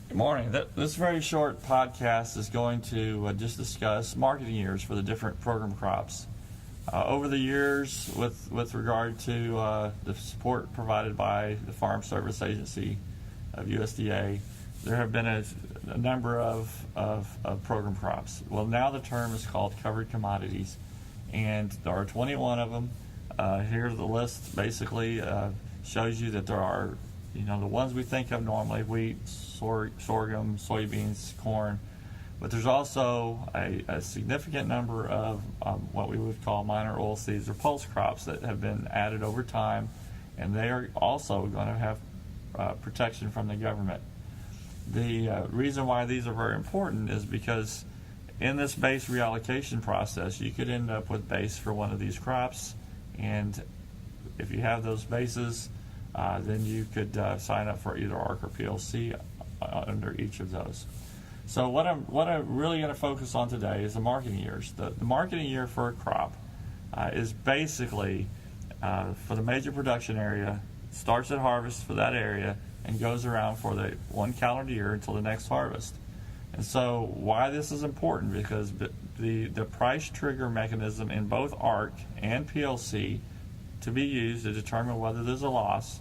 Good morning. This very short podcast is going to just discuss marketing years for the different program crops. Over the years, with regard to the support provided by the Farm Service Agency of USDA, there have been a number of program crops. Well, now the term is called covered commodities, and there are 21 of them. Here the list basically shows you that there are, the ones we think of normally: wheat, sorghum, soybeans, corn. But there's also a significant number of what we would call minor oilseeds or pulse crops that have been added over time, and they are also going to have protection from the government. The reason why these are very important is because in this base reallocation process, you could end up with base for one of these crops, and if you have those bases, then you could sign up for either ARC or PLC under each of those. So what I'm really going to focus on today is the marketing years. The marketing year for a crop is basically for the major production area, starts at harvest for that area and goes around for the one calendar year until the next harvest. And so why this is important, because the price trigger mechanism in both ARC and PLC to be used to determine whether there's a loss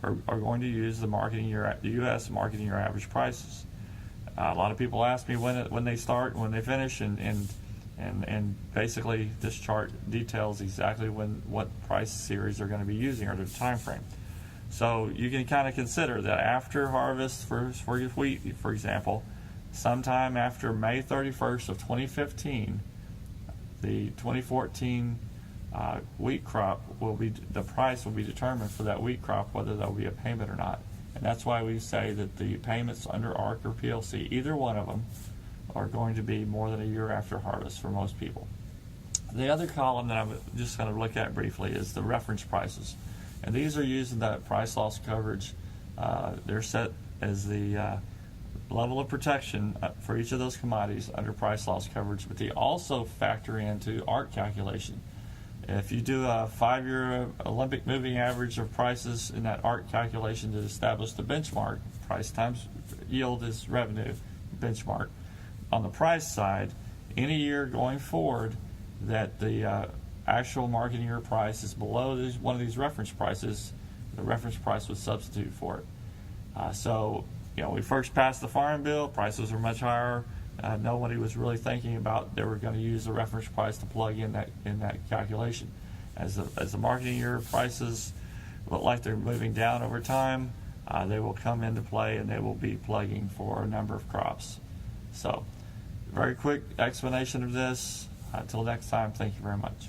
are going to use the U.S. marketing year average prices. A lot of people ask me when they start and when they finish, and basically this chart details exactly what price series they're going to be using or the time frame. So you can kind of consider that after harvest for your wheat, for example, sometime after May 31st of 2015, the 2014 wheat crop the price will be determined for that wheat crop, whether there will be a payment or not. And that's why we say that the payments under ARC or PLC, either one of them, are going to be more than a year after harvest for most people. The other column that I'm just going to look at briefly is the reference prices. And these are used in that price loss coverage. They're set as the level of protection for each of those commodities under price loss coverage, but they also factor into ARC calculation. If you do a 5-year Olympic moving average of prices in that ARC calculation to establish the benchmark, price times yield is revenue benchmark. On the price side, any year going forward that the actual marketing year price is below one of these reference prices, the reference price would substitute for it. So we first passed the Farm Bill, prices were much higher. Nobody was really thinking about they were going to use the reference price to plug in that calculation. As the marketing year prices look like they're moving down over time, they will come into play and they will be plugging for a number of crops. So, very quick explanation of this. Until next time, thank you very much.